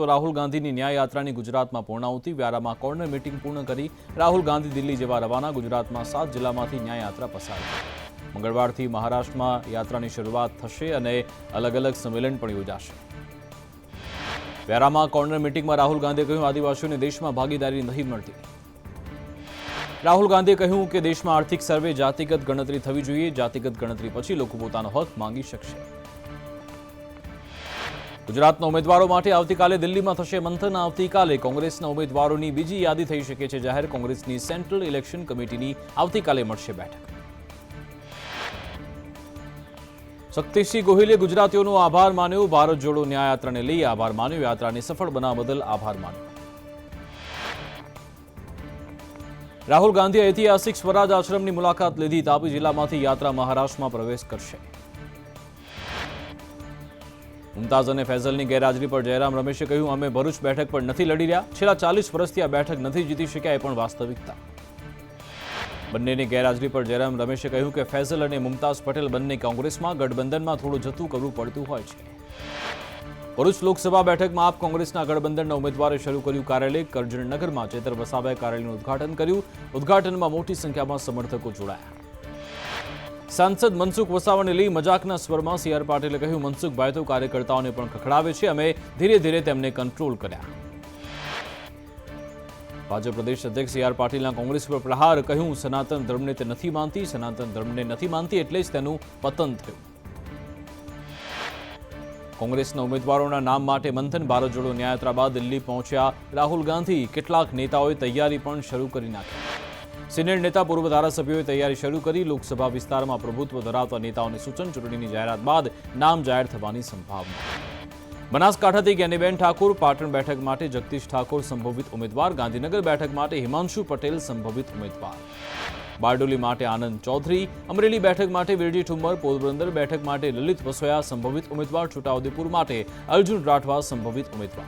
તો રાહુલ ગાંધીની ન્યાય યાત્રાની ગુજરાતમાં પૂર્ણાહુતિ વ્યારામાં કોર્નર મીટિંગ પૂર્ણ કરી રાહુલ ગાંધી દિલ્હી જવા રવાના ગુજરાતમાં 7 જિલ્લામાંથી ન્યાય યાત્રા પસાર થઈ મંગળવારથી મહારાષ્ટ્રમાં યાત્રાની શરૂઆત થશે અને અલગ અલગ સંમેલન પણ યોજાશે વ્યારામાં કોર્નર મીટિંગમાં રાહુલ ગાંધીએ કહ્યું આદિવાસીઓને દેશમાં ભાગીદારી નહીં મળતી રાહુલ ગાંધીએ કહ્યું કે દેશમાં આર્થિક સર્વે જાતિગત ગણતરી થવી જોઈએ જાતિગત ગણતરી પછી લોકો પોતાનો હક માંગી શકશે ગુજરાતના ઉમેદવારો માટે આવતીકાલે દિલ્હીમાં થશે મંથન આવતીકાલે કોંગ્રેસના ઉમેદવારોની બીજી યાદી થઈ શકે છે જાહેર કોંગ્રેસની સેન્ટ્રલ ઇલેક્શન કમિટીની આવતીકાલે મળશે બેઠક શક્તિસિંહ ગોહિલે ગુજરાતીઓનો આભાર માન્યો ભારત જોડો ન્યાય યાત્રાને લઈ આભાર માન્યો યાત્રાને સફળ બનાવવા બદલ આભાર માન્યો રાહુલ ગાંધીએ ઐતિહાસિક સ્વરાજ આશ્રમની મુલાકાત લીધી તાપી જિલ્લામાંથી યાત્રા મહારાષ્ટ્રમાં પ્રવેશ કરશે મુમતાઝ અને ફૈઝલની ગેરહાજરી પર જયરામ રમેશે કહ્યું અમે ભરૂચ બેઠક પર નથી લડી રહ્યા છેલ્લા 40 વર્ષથી આ બેઠક નથી જીતી શક્યા એ પણ વાસ્તવિકતા બંનેની ગેરહાજરી પર જયરામ રમેશે કહ્યું કે ફૈઝલ અને મુમતાઝ પટેલ બંને કોંગ્રેસમાં ગઠબંધનમાં થોડું જતું કરવું પડતું હોય છે ભરૂચ લોકસભા બેઠકમાં આપ કોંગ્રેસના ગઠબંધનના ઉમેદવારે શરૂ કર્યું કાર્યાલય કરજણનગરમાં ચેતર વસાવાએ કાર્યાલયનું ઉદ્ઘાટન કર્યું ઉદ્ઘાટનમાં મોટી સંખ્યામાં સમર્થકો જોડાયા સાંસદ મનસુખ વસાવાને લઈ મજાકના સ્વરમાં સીઆર પાટીલે કહ્યું મનસુખભાઈ તો કાર્યકર્તાઓને પણ ખખડાવે છે અમે ધીરે ધીરે તેમને કંટ્રોલ કર્યા ભાજપ પ્રદેશ અધ્યક્ષ સીઆર પાટીલના કોંગ્રેસ પર પ્રહાર કહ્યું સનાતન ધર્મને તે નથી માનતી સનાતન ધર્મને નથી માનતી એટલે જ તેનું પતન થયું કોંગ્રેસના ઉમેદવારોના નામ માટે મંથન ભારત જોડો ન્યાયયાત્રા બાદ દિલ્હી પહોંચ્યા રાહુલ ગાંધી કેટલાક નેતાઓએ તૈયારી પણ શરૂ કરી નાખી સિનિયર નેતા પૂર્વ ધારાસભ્યોએ તૈયારી શરૂ કરી લોકસભા વિસ્તારમાં પ્રભુત્વ ધરાવતા નેતાઓને સૂચન ચૂંટણીની જાહેરાત બાદ નામ જાહેર થવાની સંભાવના બનાસકાંઠાથી જ્ઞાનીબેન ઠાકોર પાટણ બેઠક માટે જગદીશ ઠાકોર સંભવિત ઉમેદવાર ગાંધીનગર બેઠક માટે હિમાંશુ પટેલ સંભવિત ઉમેદવાર બારડોલી માટે આનંદ ચૌધરી અમરેલી બેઠક માટે વિરજી ઠુમ્મર પોરબંદર બેઠક માટે લલિત વસોયા સંભવિત ઉમેદવાર છોટાઉદેપુર માટે અર્જુન રાઠવા સંભવિત ઉમેદવાર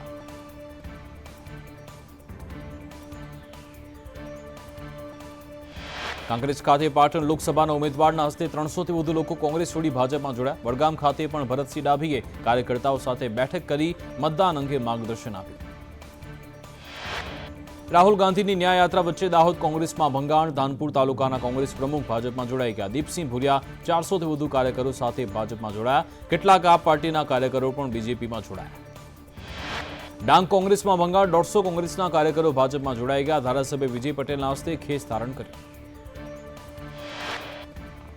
કાંકરેજ ખાતે પાટણ લોકસભાના ઉમેદવારના હસ્તે 300થી વધુ લોકો કોંગ્રેસ છોડી ભાજપમાં જોડાયા વડગામ ખાતે પણ ભરતસિંહ ડાભીએ કાર્યકર્તાઓ સાથે બેઠક કરી મતદાન અંગે માર્ગદર્શન આપ્યું રાહુલ ગાંધીની ન્યાય યાત્રા વચ્ચે દાહોદ કોંગ્રેસમાં ભંગાણ ધાનપુર તાલુકાના કોંગ્રેસ પ્રમુખ ભાજપમાં જોડાઈ ગયા દીપસિંહ ભુરિયા 400થી વધુ કાર્યકરો સાથે ભાજપમાં જોડાયા કેટલાક આપ પાર્ટીના કાર્યકરો પણ બીજેપીમાં જોડાયા ડાંગ કોંગ્રેસમાં ભંગાણ 150 કોંગ્રેસના કાર્યકરો ભાજપમાં જોડાઈ ગયા ધારાસભ્ય વિજય પટેલના હસ્તે ખેસ ધારણ કર્યું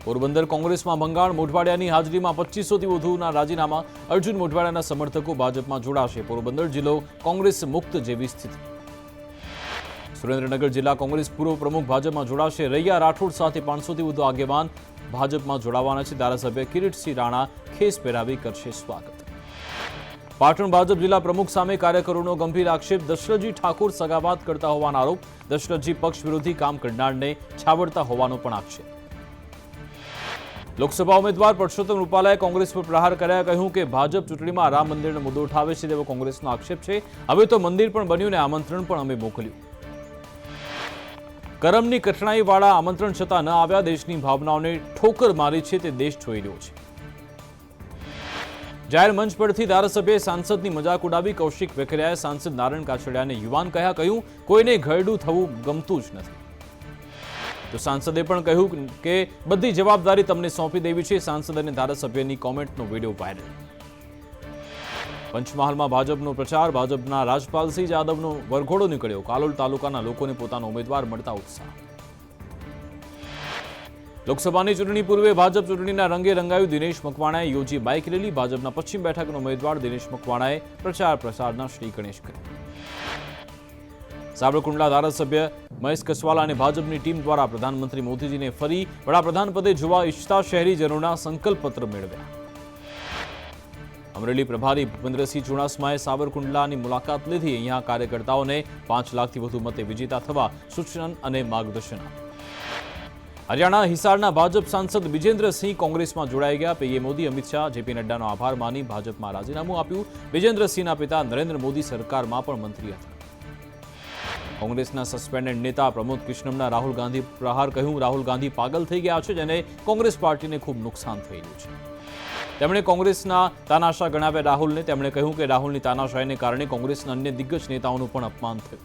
પોરબંદર કોંગ્રેસમાં ભંગાણ મોઢવાડિયાની હાજરીમાં 2500થી વધુના રાજીનામા અર્જુન મોઢવાડિયાના સમર્થકો ભાજપમાં જોડાશે પોરબંદર જિલ્લો કોંગ્રેસ મુક્ત જેવી સ્થિતિ સુરેન્દ્રનગર જિલ્લા કોંગ્રેસ પૂર્વ પ્રમુખ ભાજપમાં જોડાશે રૈયા રાઠોડ સાથે 500થી વધુ આગેવાન ભાજપમાં જોડાવાના છે ધારાસભ્ય કિરીટસિંહ રાણા ખેસ પહેરાવી કરશે સ્વાગત પાટણ ભાજપ જિલ્લા પ્રમુખ સામે કાર્યકરોનો ગંભીર આક્ષેપ દશરથજી ઠાકોર સગાવાત કરતા હોવાનો આરોપ દશરથજી પક્ષ વિરોધી કામ કરનારને છાવરતા હોવાનો પણ આક્ષેપ લોકસભા ઉમેદવાર પરસોત્તમ રૂપાલાએ કોંગ્રેસ પર પ્રહાર કર્યા કહ્યું કે ભાજપ ચૂંટણીમાં રામ મંદિરનો મુદ્દો ઉઠાવે છે તેવો કોંગ્રેસનો આક્ષેપ છે હવે તો મંદિર પણ બન્યું ને આમંત્રણ પણ અમે મોકલ્યું કરમની કઠણાઈવાળા આમંત્રણ છતાં ન આવ્યા દેશની ભાવનાઓને ઠોકર મારી છે તે દેશ જોઈ રહ્યો છે જાહેર મંચ પરથી ધારાસભ્યએ સાંસદની મજાક ઉડાવી કૌશિક વેકરિયાએ સાંસદ નારાયણ કાછડિયાને યુવાન કહ્યા કહ્યું કોઈને ઘરડું થવું ગમતું જ નથી તો સાંસદે પણ કહ્યું કે બધી જવાબદારી તમને સોંપી દેવી છે સાંસદ અને ધારાસભ્યની કોમેન્ટનો વિડીયો વાયરલ પંચમહાલમાં ભાજપનો પ્રચાર ભાજપના રાજપાલસિંહ જાદવનો વરઘોડો નીકળ્યો કાલોલ તાલુકાના લોકોને પોતાનો ઉમેદવાર મળતા ઉત્સાહ લોકસભાની ચૂંટણી પૂર્વે ભાજપ ચૂંટણીના રંગે રંગાયું દિનેશ મકવાણાએ યોજી બાઇક રેલી ભાજપના પશ્ચિમ બેઠકનો ઉમેદવાર દિનેશ મકવાણાએ પ્રચાર પ્રસારના શ્રી ગણેશ કર્યા સાબરકુંડલા ધારાસભ્ય મહેશ કસવાલા અને ભાજપની ટીમ દ્વારા પ્રધાનમંત્રી મોદીજીને ફરી વડાપ્રધાન પદે જોવા ઈચ્છતા શહેરીજનોના સંકલ્પપત્ર મેળવ્યા અમરેલી પ્રભારી ભૂપેન્દ્રસિંહ ચુડાસમાએ સાબરકુંડલાની મુલાકાત લીધી અહીંયા કાર્યકર્તાઓને 5 લાખથી વધુ મતે વિજેતા થવા સૂચન અને માર્ગદર્શન આપ્યું હરિયાણા હિસારના ભાજપ સાંસદ વિજેન્દ્રસિંહ કોંગ્રેસમાં જોડાઈ ગયા પીએમ મોદી અમિત શાહ જેપી નડ્ડાનો આભાર માની ભાજપમાં રાજીનામું આપ્યું વિજેન્દ્રસિંહના પિતા નરેન્દ્ર મોદી સરકારમાં પણ મંત્રી હતા કોંગ્રેસના સસ્પેન્ડેડ નેતા પ્રમોદ કૃષ્ણમના રાહુલ ગાંધી પ્રહાર કહ્યું રાહુલ ગાંધી પાગલ થઈ ગયા છે જેને કોંગ્રેસ પાર્ટીને ખૂબ નુકસાન થયેલું છે તેમણે કોંગ્રેસના તાનાશાહ ગણાવ્યા રાહુલને. તેમણે કહ્યું કે રાહુલની તાનાશાહીને કારણે કોંગ્રેસના અન્ય દિગ્ગજ નેતાઓનું પણ અપમાન થયું.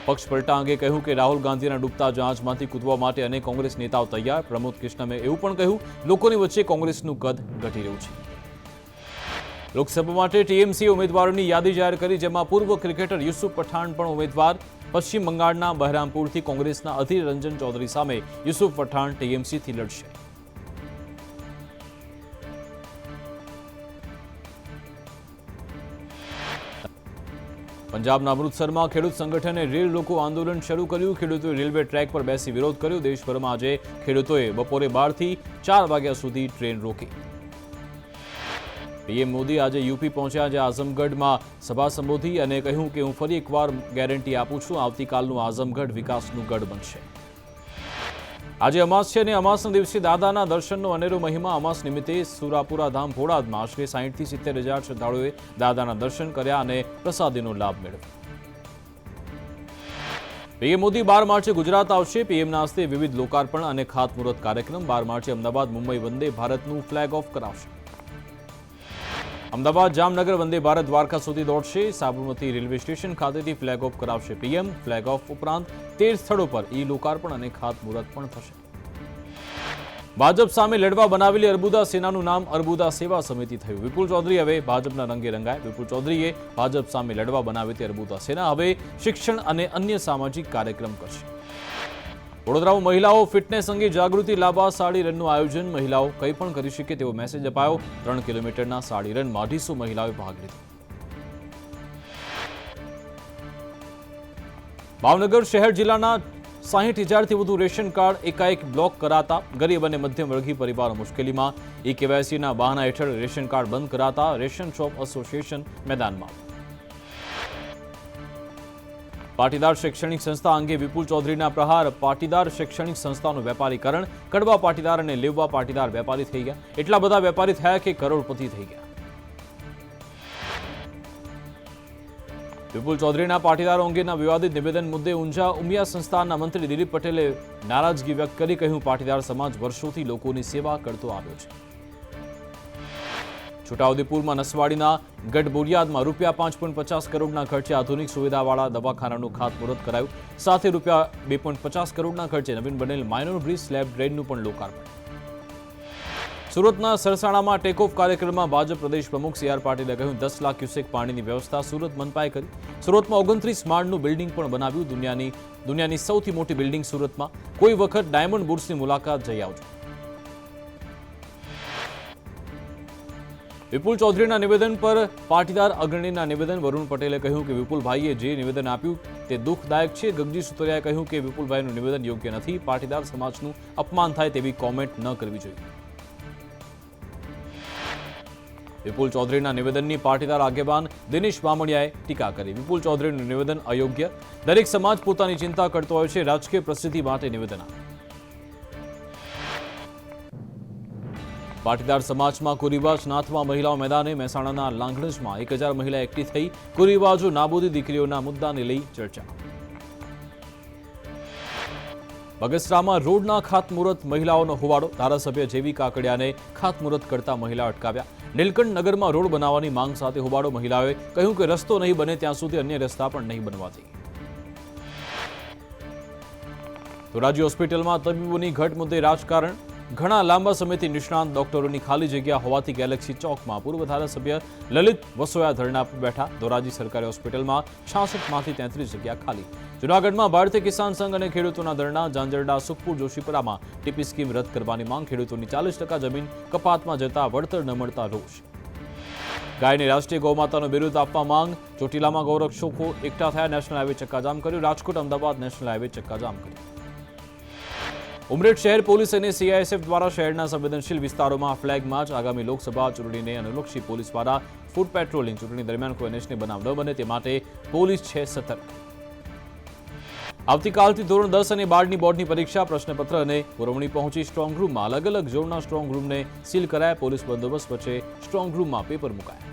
પક્ષ પલટા અંગે કહ્યું કે રાહુલ ગાંધીના ડૂબતા જહાજમાંથી કૂદવા માટે અનેક કોંગ્રેસ નેતાઓ તૈયાર. પ્રમોદ કૃષ્ણમે એવું પણ કહ્યું લોકોની વચ્ચે કોંગ્રેસનું કદ ઘટી રહ્યું છે. લોકસભા માટે ટીએમસી ઉમેદવારોની યાદી જાહેર કરી, જેમાં પૂર્વ ક્રિકેટર યુસુફ પઠાણ પણ ઉમેદવાર. પશ્ચિમ બંગાળના બહરામપુરથી કોંગ્રેસના અધીર રંજન ચૌધરી સામે યુસુફ પઠાણ ટીએમસીથી લડશે. પંજાબના અમૃતસરમાં ખેડૂત સંગઠને રેલ રોકો આંદોલન શરૂ કર્યું. ખેડૂતોએ રેલવે ટ્રેક પર બેસી વિરોધ કર્યો. દેશભરમાં આજે ખેડૂતોએ બપોરે 12 થી 4 વાગ્યા સુધી ટ્રેન રોકી. પીએમ મોદી આજે યુપી પહોંચ્યા, જ્યાં આઝમગઢમાં સભા સંબોધી અને કહ્યું કે હું ફરી એકવાર ગેરંટી આપું છું, આવતીકાલનું આઝમગઢ વિકાસનું ગઢ બનશે. આજે અમાસ છે અને અમાસના દિવસે દાદાના દર્શનનો અનેરો મહિમા. અમાસ નિમિત્તે સુરાપુરા ધામ ભોળાદમાં આશરે 60 થી 70,000 શ્રદ્ધાળુઓએ દાદાના દર્શન કર્યા અને પ્રસાદીનો લાભ મેળવ્યો. પીએમ મોદી 12 માર્ચે ગુજરાત આવશે. પીએમના હસ્તે વિવિધ લોકાર્પણ અને ખાતમુહૂર્ત કાર્યક્રમ. 12 માર્ચે અમદાવાદ મુંબઈ વંદે ભારતનું ફ્લેગ ઓફ કરાવશે. અમદાવાદ જામનગર વંદે ભારત દ્વારકા સુધી દોડશે. સાબરમતી રેલવે સ્ટેશન ખાતેથી ફ્લેગ ઓફ કરાવશે પીએમ. ફ્લેગ ઓફ ઉપરાંત 13 સ્થળો પર લોકાર્પણ અને ખાતમુહૂર્ત પણ થશે. ભાજપ સામે લડવા બનાવેલી અર્બુદા સેનાનું નામ અર્બુદા સેવા સમિતિ થયું. વિપુલ ચૌધરી હવે ભાજપના રંગે રંગાય. વિપુલ ચૌધરીએ ભાજપ સામે લડવા બનાવી અર્બુદા સેના હવે શિક્ષણ અને અન્ય સામાજિક કાર્યક્રમ કરશે. વડોદરામાં મહિલાઓ ફિટનેસ અંગે જાગૃતિ લાવવા સાડી રનનું આયોજન. મહિલાઓ કંઈ પણ કરી શકે તેવો મેસેજ અપાયો. 3 કિલોમીટરના સાડી રનમાં 250 મહિલાઓએ ભાગ લીધો. ભાવનગર શહેર જિલ્લાના 60,000થી વધુ રેશન કાર્ડ એકાએક બ્લોક કરાતા ગરીબ અને મધ્યમ વર્ગીય પરિવારો મુશ્કેલીમાં. કેવાયસીના બહાના હેઠળ રેશન કાર્ડ બંધ કરાતા રેશન શોપ એસોસિએશન મેદાનમાં. પાટીદાર શૈક્ષણિક સંસ્થા અંગે વિપુલ ચૌધરીના પ્રહાર. પાટીદાર શૈક્ષણિક સંસ્થાનું વેપારીકરણ. કડવા પાટીદાર અને લેવા પાટીદાર વેપારી થઈ ગયા. એટલા બધા વેપારી થયા કે કરોડપતિ થઈ ગયા. વિપુલ ચૌધરીના પાટીદારો અંગેના વિવાદિત નિવેદન મુદ્દે ઊંઝા ઉમિયા સંસ્થાનના મંત્રી દિલીપ પટેલે નારાજગી વ્યક્ત કરી. કહ્યું પાટીદાર સમાજ વર્ષોથી લોકોની સેવા કરતો આવ્યો છે. છોટાઉદેપુરમાં નસવાડીના ગઢબોરિયાદમાં ₹5.50 કરોડના ખર્ચે આધુનિક સુવિધાવાળા દવાખાનાનું ખાતમુહૂર્ત કરાયું. સાથે ₹2.50 કરોડના ખર્ચે નવીન બનેલ માઇનોર બ્રિજ સ્લેબ ડ્રેનનું પણ લોકાર્પણ. સુરતના સરસાણામાં ટેકઓફ કાર્યક્રમમાં ભાજપ પ્રદેશ પ્રમુખ સી.આર. પાટીલે કહ્યું 10 લાખ ક્યુસેક પાણીની વ્યવસ્થા સુરત મનપાએ કરી. સુરતમાં 29 માળનું બિલ્ડિંગ પણ બનાવ્યું. દુનિયાની સૌથી મોટી બિલ્ડિંગ સુરતમાં. કોઈ વખત ડાયમંડ બુર્સની મુલાકાત જઈ આવજો. વિપુલ ચૌધરીના નિવેદન પર પાટીદાર અગ્રણીના નિવેદન. વરુણ પટેલે કહ્યું કે વિપુલભાઈએ જે નિવેદન આપ્યું તે દુઃખદાયક છે. ગગજી સુતરિયાએ કહ્યું કે વિપુલભાઈનું નિવેદન યોગ્ય નથી. પાટીદાર સમાજનું અપમાન થાય તેવી કોમેન્ટ ન કરવી જોઈએ. વિપુલ ચૌધરીના નિવેદનની પાટીદાર આગેવાન દિનેશ બામણિયાએ ટીકા કરી. વિપુલ ચૌધરીનું નિવેદન અયોગ્ય. દરેક સમાજ પોતાની ચિંતા કરતો હોય છે. રાજકીય પ્રસિદ્ધિ માટે નિવેદન આપ્યું. પાટીદાર સમાજમાં કુરિવાજ નાથવા મહિલાઓ મેદાને. મહેસાણાના લાંગણજમાં 1000 મહિલા એકઠી થઈ. કુરિવાજો નાબૂદી દીકરીઓના મુદ્દાને લઈ ચર્ચા. બગસરામાં રોડના ખાતમુહૂર્ત મહિલાઓનો હોવાળો. ધારાસભ્ય જેવી કાકડિયાને ખાતમુહૂર્ત કરતા મહિલા અટકાવ્યા. નીલકંઠ નગરમાં રોડ બનાવવાની માંગ સાથે હોબાળો. મહિલાઓએ કહ્યું કે રસ્તો નહીં બને ત્યાં સુધી અન્ય રસ્તા પણ નહીં બનવાથી. ધોરાજી હોસ્પિટલમાં તબીબોની ઘટ મુદ્દે રાજકારણ. ઘણા લાંબા સમયથી નિષ્ણાંત ડોક્ટરોની ખાલી જગ્યા હોવાથી ગેલેક્સી ચોકમાં પૂર્વ ધારાસભ્ય લલિત વસોયા ધરણા પર બેઠા. ધોરાજી સરકારી હોસ્પિટલમાં 66માંથી 33 જગ્યા ખાલી. જૂનાગઢમાં ભારતીય કિસાન સંઘ અને ખેડૂતોના ધરણા. ઝાંઝરડા સુખપુર જોશીપુરામાં ટીપી સ્કીમ રદ કરવાની માંગ. ખેડૂતોની 40% જમીન કપાતમાં જતા વળતર ન મળતા રોષ. ગાયને રાષ્ટ્રીય ગૌમાતાનું બિરુદ આપવા માંગ. ચોટીલામાં ગૌરક્ષકો એકઠા થયા. નેશનલ હાઈવે ચક્કાજામ કર્યું. રાજકોટ અમદાવાદ નેશનલ હાઈવે ચક્કાજામ કર્યું. ઉમરેઠ શહેર પોલીસ અને સીઆઈએસએફ દ્વારા શહેરના સંવેદનશીલ વિસ્તારોમાં ફ્લેગ માર્ચ. આગામી લોકસભા ચૂંટણીને અનુલક્ષી પોલીસ દ્વારા ફૂટ પેટ્રોલિંગ. ચૂંટણી દરમિયાન કોઈ અનિચ્છનીય બનાવ ન બને તે માટે પોલીસ છે સતર્ક. આવતીકાલથી ધોરણ 10 અને 12ની બોર્ડની પરીક્ષા. પ્રશ્નપત્ર અને પુરવણી પહોંચી સ્ટ્રોંગ રૂમમાં. અલગ અલગ ઝોનના સ્ટ્રોંગ રૂમને સીલ કરાયા. પોલીસ બંદોબસ્ત વચ્ચે સ્ટ્રોંગ રૂમમાં પેપર મુકાયા.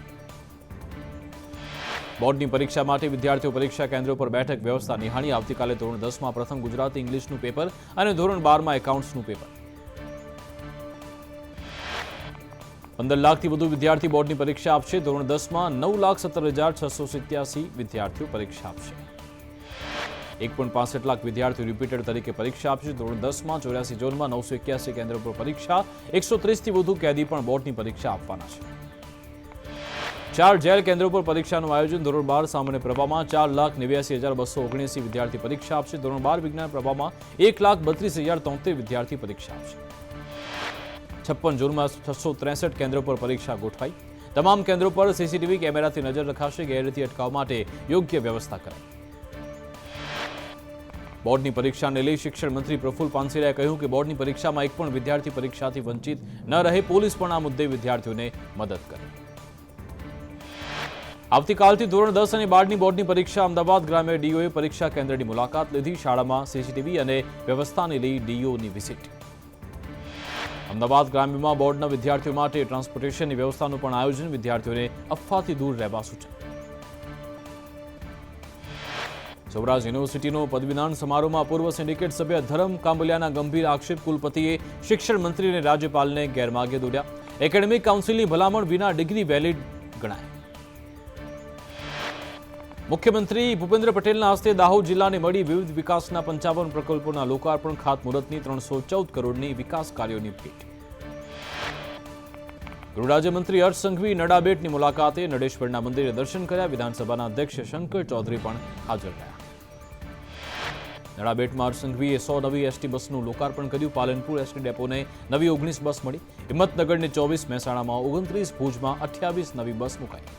બોર્ડની પરીક્ષા માટે વિદ્યાર્થીઓ પરીક્ષા કેન્દ્રો પર બેઠક વ્યવસ્થા નિહાળી. આવતીકાલે ધોરણ 10માં પ્રથમ ગુજરાતી ઇંગ્લિશનું પેપર અને ધોરણ 12માં એકાઉન્ટ્સનું પેપર. 15 લાખથી વધુ વિદ્યાર્થી બોર્ડની પરીક્ષા આપશે. ધોરણ 10માં 9,17,687 વિદ્યાર્થીઓ પરીક્ષા આપશે. 1.65 લાખ વિદ્યાર્થીઓ રિપીટર તરીકે પરીક્ષા આપશે. ધોરણ 10માં 84 ઝોનમાં 981 કેન્દ્રો પર પરીક્ષા. 130થી વધુ કેદી પણ બોર્ડની પરીક્ષા આપવાના છે. 4 જેલ કેન્દ્રો પર પરીક્ષાનું આયોજન. ધોરણ 12 સામાન્ય પ્રભામાં 4,89,279 વિદ્યાર્થી પરીક્ષા આપશે. ધોરણ 12 વિજ્ઞાન પ્રભામાં 1,32,073 વિદ્યાર્થી પરીક્ષા આપશે. 56 ઝોનમાં 663 કેન્દ્રો પર પરીક્ષા ગોઠવાઈ. તમામ કેન્દ્રો પર સીસીટીવી કેમેરાથી નજર રખાશે. ગેરરીતિ અટકાવવા માટે યોગ્ય વ્યવસ્થા કરાઈ. બોર્ડની પરીક્ષાને લઈ શિક્ષણ મંત્રી પ્રફુલ્લ પાનસેરિયાએ કહ્યું કે બોર્ડની પરીક્ષામાં એક પણ વિદ્યાર્થી પરીક્ષાથી વંચિત ન રહે. પોલીસ પણ આ મુદ્દે વિદ્યાર્થીઓને મદદ કરે. આવતીકાલથી ધોરણ 10 અને 12ની બોર્ડની પરીક્ષા. અમદાવાદ ગ્રામ્ય ડીઓએ પરીક્ષા કેન્દ્રની મુલાકાત લીધી. શાળામાં સીસીટીવી અને વ્યવસ્થાને લઈ ડીઓની વિઝિટ. અમદાવાદ ગ્રામ્યમાં બોર્ડના વિદ્યાર્થીઓ માટે ટ્રાન્સપોર્ટેશનની વ્યવસ્થાનું પણ આયોજન. વિદ્યાર્થીઓને અફવાથી દૂર રહેવા સૂચન. સૌરાષ્ટ્ર યુનિવર્સિટીનો પદવીદાન સમારોહમાં પૂર્વ સિન્ડિકેટ સભ્ય ધરમ કાંબલિયાના ગંભીર આક્ષેપ. કુલપતિએ શિક્ષણ મંત્રી અને રાજ્યપાલને ગેરમાર્ગે દોર્યા. એકેડેમિક કાઉન્સિલની ભલામણ વિના ડિગ્રી વેલિડ ગણાય. મુખ્યમંત્રી ભૂપેન્દ્ર પટેલના હસ્તે દાહોદ જિલ્લાને મળી વિવિધ વિકાસના 55 પ્રકલ્પોના લોકાર્પણ. ખાતમુહૂર્તની 314 કરોડની વિકાસ કાર્યોની ભેટ. ગૃહ રાજ્યમંત્રી હર્ષ સંઘવી નડાબેટની મુલાકાતે. નડેશ્વરના મંદિરે દર્શન કર્યા. વિધાનસભાના અધ્યક્ષ શંકર ચૌધરી પણ હાજર રહ્યા. નડાબેટમાં હર્ષ સંઘવીએ 100 નવી એસટી બસનું લોકાર્પણ કર્યું. પાલનપુર એસટી ડેપોને નવી 19 બસ મળી. હિંમતનગરને 24, મહેસાણામાં 29, ભુજમાં 28 નવી બસ મુકાઈ.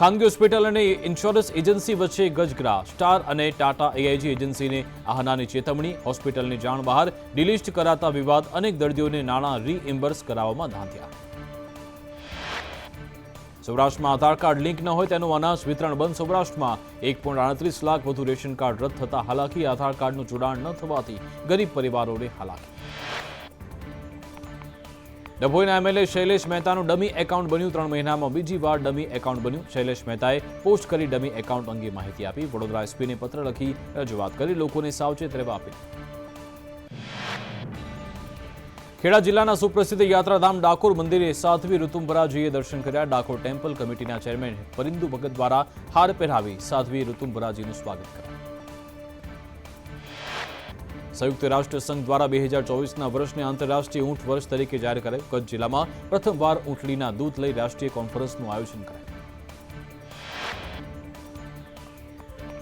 ખાનગી હોસ્પિટલ અને ઇન્સ્યોરન્સ એજન્સી વચ્ચે ગજગરા. સ્ટાર અને ટાટા એઆઈજી એજન્સીને આહનાની ચેતવણી. હોસ્પિટલની જાણ બહાર ડિલિસ્ટ કરાતા વિવાદ. અનેક દર્દીઓને નાણાં રીઇમ્બર્સ કરાવવામાં ધાંધ્યા. સૌરાષ્ટ્રમાં આધાર કાર્ડ લિંક ન હોય તેનું અનાજ વિતરણ બંધ. સૌરાષ્ટ્રમાં 1.38 લાખ વધુ રેશન કાર્ડ રદ થતા હાલાકી. આધાર કાર્ડનું જોડાણ ન થવાથી ગરીબ પરિવારોને હાલાકી. ડભોઈના એમએલએ શૈલેષ મહેતાનું ડમી એકાઉન્ટ બન્યું. 3 મહિનામાં બીજી વાર ડમી એકાઉન્ટ બન્યું. શૈલેષ મહેતાએ પોસ્ટ કરી ડમી એકાઉન્ટ અંગે માહિતી આપી. વડોદરા એસપીને પત્ર લખી રજૂઆત કરી. લોકોને સાવચેત રહેવા આપી. ખેડા જિલ્લાના સુપ્રસિદ્ધ યાત્રાધામ ડાકોર મંદિરે સાધ્વી ઋતુંભરાજીએ દર્શન કર્યા. ડાકોર ટેમ્પલ કમિટીના ચેરમેન પરિંદુ ભગત દ્વારા હાર પહેરાવી સાધ્વી ઋતુંભરાજીનું સ્વાગત કરાયું. સંયુક્ત રાષ્ટ્ર સંઘ દ્વારા 2024ના વર્ષને આંતરરાષ્ટ્રીય ઊંટ વર્ષ તરીકે જાહેર કરાયું. કચ્છ જિલ્લામાં પ્રથમવાર ઊંટડીના દૂધ લઈ રાષ્ટ્રીય કોન્ફરન્સનું આયોજન કરાયું.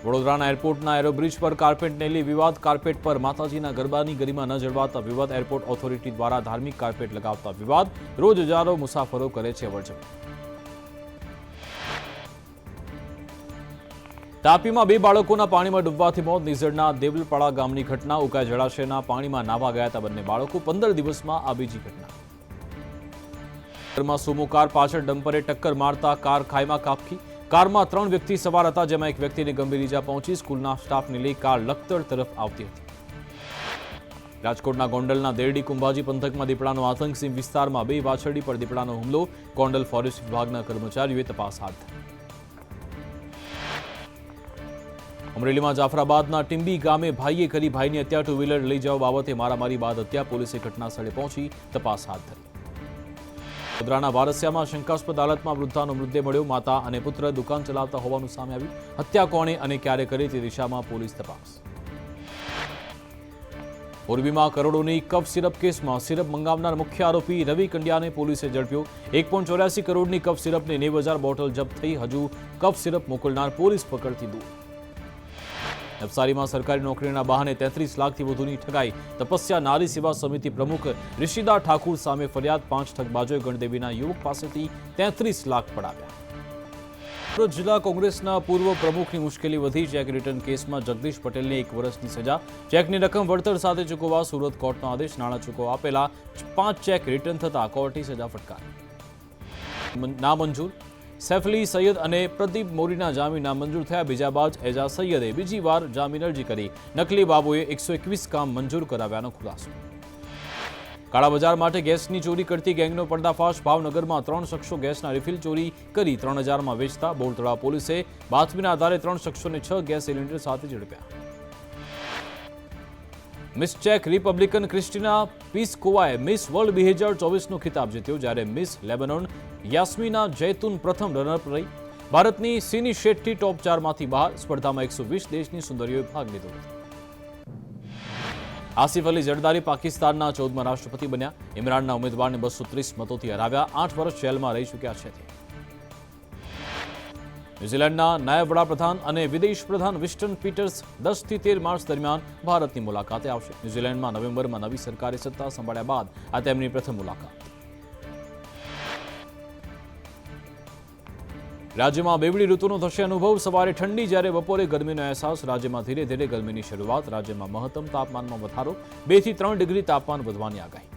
વડોદરાના એરપોર્ટના એરોબ્રિજ પર કાર્પેટને લઈ વિવાદ. કાર્પેટ પર માતાજીના ગરબાની ગરિમા ન જળવાતા વિવાદ. એરપોર્ટ ઓથોરિટી દ્વારા ધાર્મિક કાર્પેટ લગાવતા વિવાદ. રોજ હજારો મુસાફરો કરે છે અવરજવર. તાપીમાં 2 બાળકોના પાણીમાં ડૂબવાથી મોત. નિઝરના દેવલપાડા ગામની ઘટના. ઉકાઈ જળાશયના પાણીમાં નાહવા ગયા હતા બંને બાળકો. 15 દિવસમાં આ બીજી ઘટના. ઘરમાં સુમો કાર પાછળ ડમ્પરે ટક્કર મારતા કાર ખાઈમાં ખાબકી. કારમાં 3 વ્યક્તિ સવાર હતા, જેમાં એક વ્યક્તિને ગંભીર ઈજા પહોંચી. સ્કૂલના સ્ટાફને લઈ કાર લખતર તરફ આવતી હતી. રાજકોટના ગોંડલના દેરડી કુંભાજી પંથકમાં દીપડાનો આતંક. સીમ વિસ્તારમાં 2 વાછરડી પર દીપડાનો હુમલો. ગોંડલ ફોરેસ્ટ વિભાગના કર્મચારીઓએ તપાસ હાથ ધરી. અમરેલીમાં જાફરાબાદના ટીમ્બી ગામે ભાઈએ કરી ભાઈની હત્યા. 2 વ્હીલર લઈ જવા બાબતે મારામારી બાદ હત્યા. પોલીસે ઘટના સ્થળે પહોંચી તપાસ હાથ ધરી. વડોદરાના વારસિયામાં શંકાસ્પદ હાલતમાં વૃદ્ધાનો મૃતદેહ મળ્યો. માતા અને પુત્ર દુકાન ચલાવતા હોવાનું સામે આવ્યું. હત્યા કોણે અને ક્યારે કરી તે દિશામાં પોલીસ તપાસ. મોરબીમાં કરોડોની કફ સિરપ કેસમાં સિરપ મંગાવનાર મુખ્ય આરોપી રવિ કંડિયાને પોલીસે ઝડપ્યો. 1.84 કરોડની કફ સિરપની 90,000 બોટલ જપ્ત થઈ. હજુ કફ સિરપ મોકલનાર પોલીસ પકડથી દૂર. નવસારીમાં સરકારી નોકરીના બહાને 33 લાખથી વધુની ઠગાઈ. તપસ્યા નારી સેવા સમિતિ પ્રમુખ ઋષિદા ઠાકુર સામે ફરિયાદ. 5 ઠગબાજોએ ગણદેવીના યુવક પાસેથી 33 લાખ પડાવ્યા. સુરત જિલ્લા કોંગ્રેસના પૂર્વ પ્રમુખની મુશ્કેલી વધી. ચેક રિટર્ન કેસમાં જગદીશ પટેલને 1 વર્ષની સજા. ચેકની રકમ વળતર સાથે ચૂકવવા સુરત કોર્ટનો આદેશ. નાણાં ચૂકવવા આપેલા 5 ચેક રિટર્ન થતા કોર્ટે સજા ફટકારી. નામંજૂર. સૈફલી સૈયદ અને પ્રદીપ મોરીના જામીન નામંજૂર થયા. બીજાબાજ એજાઝ સૈયદે બીજી વાર જામીન અરજી કરી. નકલી બાબુએ 121 કામ મંજૂર કરાવ્યાનો ખુલાસો. કાળા બજાર માટે ગેસની ચોરી કરતી ગેંગનો પર્દાફાશ. ભાવનગરમાં 3 શખ્સો ગેસના રિફિલ ચોરી કરી 3000માં વેચતા. બોરતળાવ પોલીસે બાતમીના આધારે 3 શખ્સોને 6 ગેસ સિલિન્ડર સાથે ઝડપ્યા. મિસ ચેક રિપબ્લિકન ક્રિસ્ટિના પિસ્કોવાએ મિસ વર્લ્ડ 2024નો ખિતાબ જીત્યો, જ્યારે મિસ લેબનોન યાસ્મીના જૈતુન પ્રથમ રનરઅપ રહી. ભારતની સિની શેટ્ટી ટોપ 4માંથી બહાર. સ્પર્ધામાં 120 દેશની સુંદરીઓએ ભાગ લીધો હતો. આસિફ અલી ઝરદારી પાકિસ્તાનના 14મા રાષ્ટ્રપતિ બન્યા. ઇમરાનના ઉમેદવારને 230 મતોથી હરાવ્યા. 8 વર્ષ જેલમાં રહી ચૂક્યા છે. ન્યૂઝીલેન્ડના નાયબ વડાપ્રધાન અને વિદેશ પ્રધાન વિસ્ટન પીટર્સ 10 થી 13 માર્ચ દરમિયાન ભારતની મુલાકાતે આવશે. ન્યૂઝીલેન્ડમાં નવેમ્બરમાં નવી સરકારે સત્તા સંભાળ્યા બાદ આ તેમની પ્રથમ મુલાકાત. રાજ્યમાં બેવડી ઋતુનો થશે અનુભવ. સવારે ઠંડી, જ્યારે બપોરે ગરમીનો અહેસાસ. રાજ્યમાં ધીરે ધીરે ગરમીની શરૂઆત. રાજ્યમાં મહત્તમ તાપમાનમાં વધારો. 2 થી 3 ડિગ્રી તાપમાન વધવાની આગાહી.